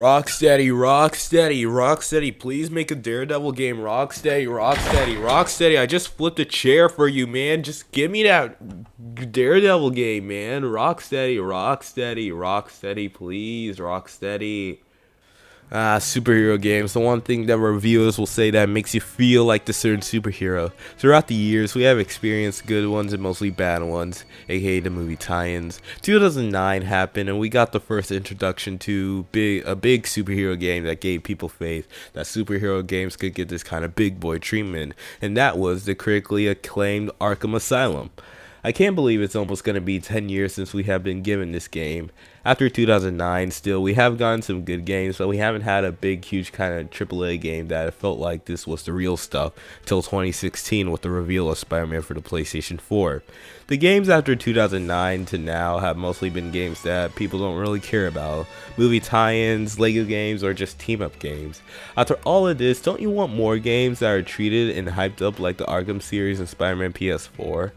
Rocksteady, Rocksteady, Rocksteady, please make a Daredevil game. Rocksteady, Rocksteady, Rocksteady. I just flipped a chair for you, man. Just give me that Daredevil game, man. Rocksteady, Rocksteady, Rocksteady, please, Rocksteady. Superhero games. The one thing that reviewers will say that makes you feel like the certain superhero. Throughout the years, we have experienced good ones and mostly bad ones, aka the movie tie-ins. 2009 happened, and we got the first introduction to a big superhero game that gave people faith that superhero games could get this kind of big boy treatment, and that was the critically acclaimed Arkham Asylum. I can't believe it's almost going to be 10 years since we have been given this game. After 2009, still, we have gotten some good games, but we haven't had a big, huge kind of AAA game that felt like this was the real stuff till 2016 with the reveal of Spider-Man for the PlayStation 4. The games after 2009 to now have mostly been games that people don't really care about. Movie tie-ins, Lego games, or just team-up games. After all of this, don't you want more games that are treated and hyped up like the Arkham series and Spider-Man PS4?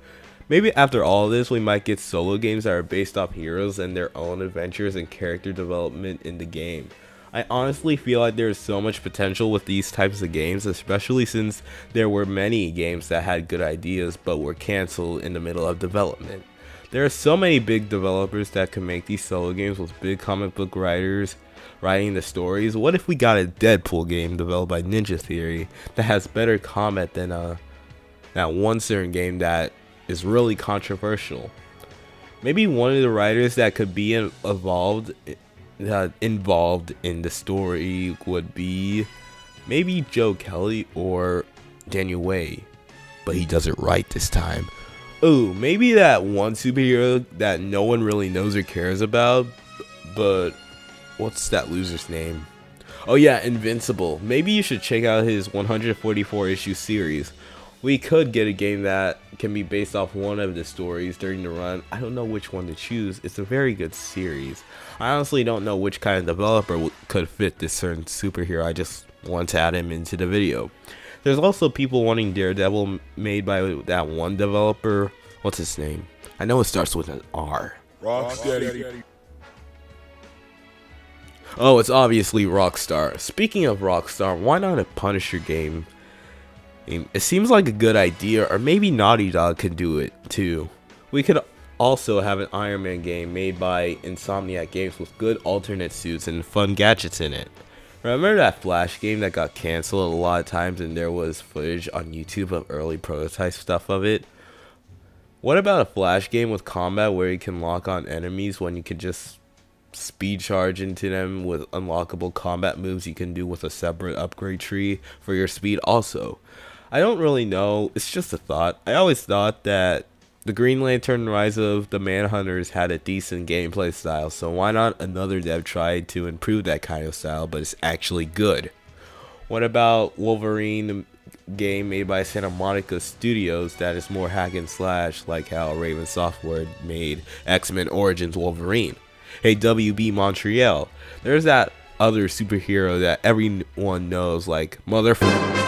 Maybe after all this, we might get solo games that are based off heroes and their own adventures and character development in the game. I honestly feel like there is so much potential with these types of games, especially since there were many games that had good ideas but were cancelled in the middle of development. There are so many big developers that could make these solo games with big comic book writers writing the stories. What if we got a Deadpool game developed by Ninja Theory that has better combat than that one certain game that is really controversial? Maybe one of the writers that could be involved in the story would be maybe Joe Kelly or Daniel Way, but he does it right this time. Oh, maybe that one superhero that no one really knows or cares about, but what's that loser's name? Oh yeah, Invincible. Maybe you should check out his 144 issue series. We could get a game that can be based off one of the stories during the run. I don't know which one to choose. It's a very good series. I honestly don't know which kind of developer could fit this certain superhero. I just want to add him into the video. There's also people wanting Daredevil made by that one developer. What's his name? I know it starts with an R. Rocksteady. Oh, it's obviously Rockstar. Speaking of Rockstar, why not a Punisher game? It seems like a good idea, or maybe Naughty Dog could do it too. We could also have an Iron Man game made by Insomniac Games with good alternate suits and fun gadgets in it. Remember that Flash game that got cancelled a lot of times and there was footage on YouTube of early prototype stuff of it? What about a Flash game with combat where you can lock on enemies when you can just speed charge into them with unlockable combat moves you can do with a separate upgrade tree for your speed also? I don't really know, it's just a thought. I always thought that the Green Lantern Rise of the Manhunters had a decent gameplay style, so why not another dev try to improve that kind of style, but it's actually good? What about Wolverine game made by Santa Monica Studios that is more hack and slash like how Raven Software made X-Men Origins Wolverine? Hey WB Montreal, there's that other superhero that everyone knows like motherfucker.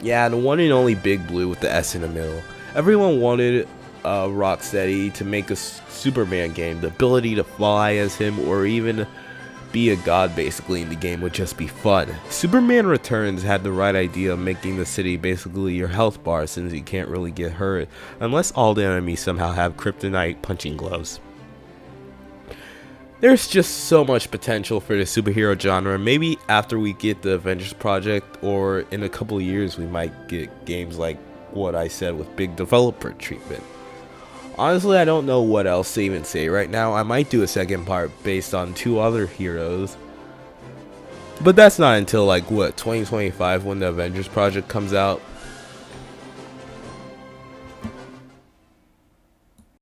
Yeah, the one and only Big Blue with the S in the middle. Everyone wanted Rocksteady to make a Superman game. The ability to fly as him or even be a god basically in the game would just be fun. Superman Returns had the right idea of making the city basically your health bar since you can't really get hurt unless all the enemies somehow have kryptonite punching gloves. There's just so much potential for the superhero genre. Maybe after we get the Avengers project or in a couple of years we might get games like what I said with big developer treatment. Honestly, I don't know what else to even say right now. I might do a second part based on two other heroes, but that's not until like what, 2025 when the Avengers project comes out.